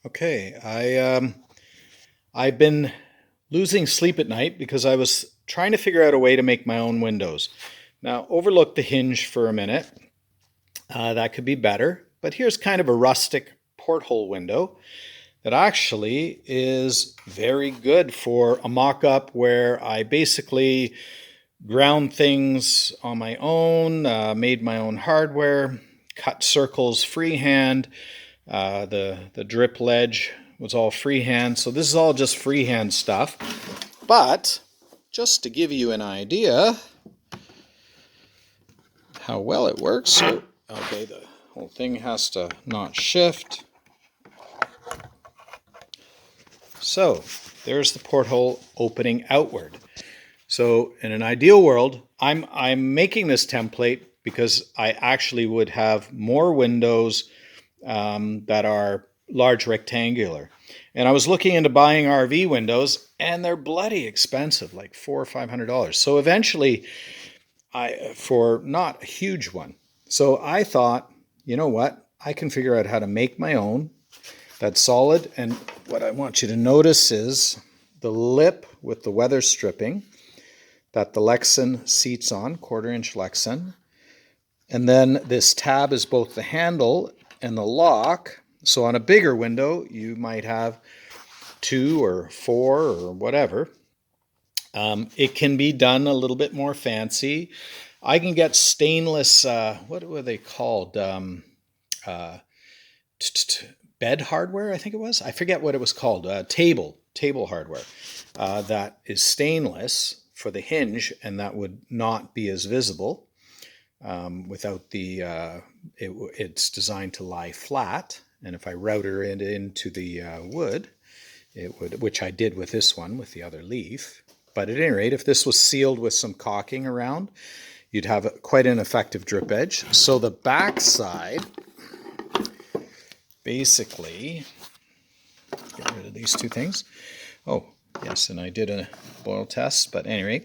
Okay, I've been losing sleep at night because I was trying to figure out a way to make my own windows. Now, overlook the hinge for a minute. That could be better, but here's kind of a rustic porthole window that actually is very good for a mock-up where I basically ground things on my own, made my own hardware, cut circles freehand. The drip ledge was all freehand. So this is all just freehand stuff. But just to give you an idea how well it works. So, okay, the whole thing has to not shift. So there's the porthole opening outward. So in an ideal world, I'm making this template because I actually would have more windows that are large rectangular. And I was looking into buying RV windows, and they're bloody expensive, like $400 or $500. So eventually, for not a huge one. So I thought, you know what? I can figure out how to make my own that's solid. And what I want you to notice is the lip with the weather stripping that the Lexan seats on, 1/4-inch Lexan. And then this tab is both the handle and the lock. So on a bigger window, you might have 2 or 4 or whatever. It can be done a little bit more fancy. I can get stainless, what were they called? Uh, Bed hardware, I think it was. I forget what it was called. Table hardware that is stainless for the hinge, and that would not be as visible without the. It's designed to lie flat, and if I router it into the wood, it would, which I did with this one with the other leaf. But at any rate, if this was sealed with some caulking around, you'd have quite an effective drip edge. So the back side, basically, get rid of these two things. Oh, yes, and I did a boil test, but anyway,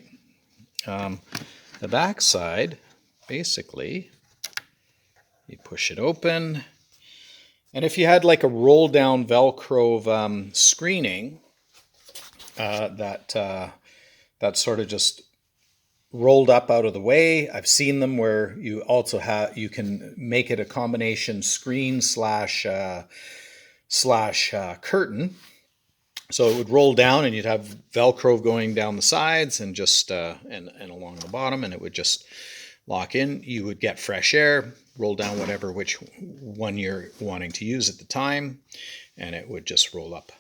the back side, basically, you push it open, and if you had like a roll down Velcro screening that sort of just rolled up out of the way. I've seen them where you also have, you can make it a combination screen slash curtain. So it would roll down and you'd have Velcro going down the sides and just and along the bottom, and it would just lock in. You would get fresh air, roll down which one you're wanting to use at the time, and it would just roll up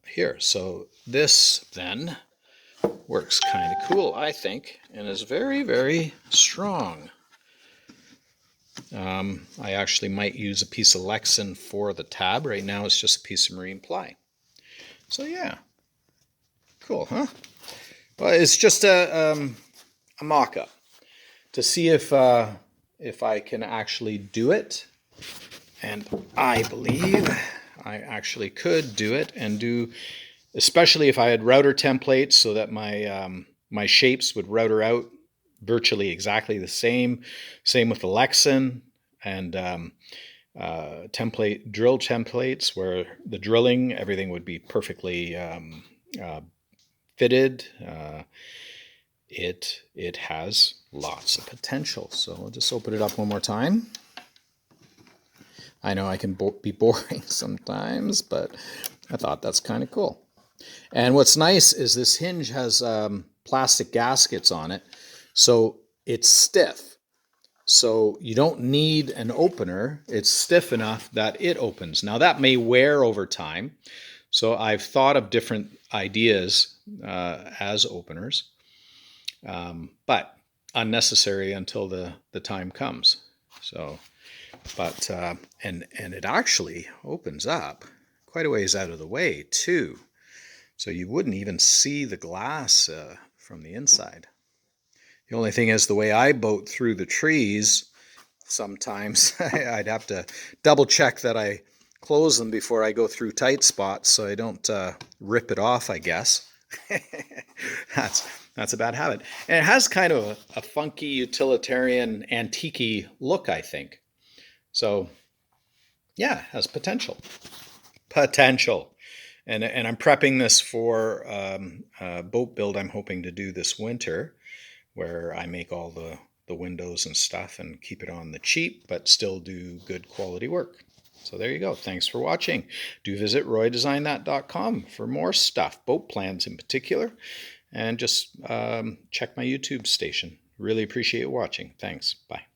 here. So this then works kind of cool, I think, and is very, very strong. I actually might use a piece of Lexan for the tab. Right now it's just a piece of marine ply. So yeah, cool, huh? Well, it's just a mock-up to see if I can actually do it, and I believe I actually could do it and do, especially if I had router templates so that my shapes would router out virtually exactly the same. Same with the Lexan and drill templates where the drilling, everything would be perfectly fitted. It has lots of potential. So I'll just open it up one more time. I know I can be boring sometimes, but I thought that's kind of cool. And what's nice is this hinge has plastic gaskets on it, so it's stiff. So you don't need an opener. It's stiff enough that it opens. Now that may wear over time. So I've thought of different ideas as openers, but unnecessary until the time comes. So, but, and it actually opens up quite a ways out of the way too. So you wouldn't even see the glass from the inside. The only thing is the way I boat through the trees, sometimes I'd have to double check that I close them before I go through tight spots so I don't rip it off, I guess. That's a bad habit. And it has kind of a funky, utilitarian, antique-y look, I think. So, yeah, it has potential. potential. And I'm prepping this for a boat build I'm hoping to do this winter, where I make all the windows and stuff and keep it on the cheap, but still do good quality work. So there you go. Thanks for watching. Do visit roydesignthat.com for more stuff, boat plans in particular, and just check my YouTube station. Really appreciate watching. Thanks. Bye.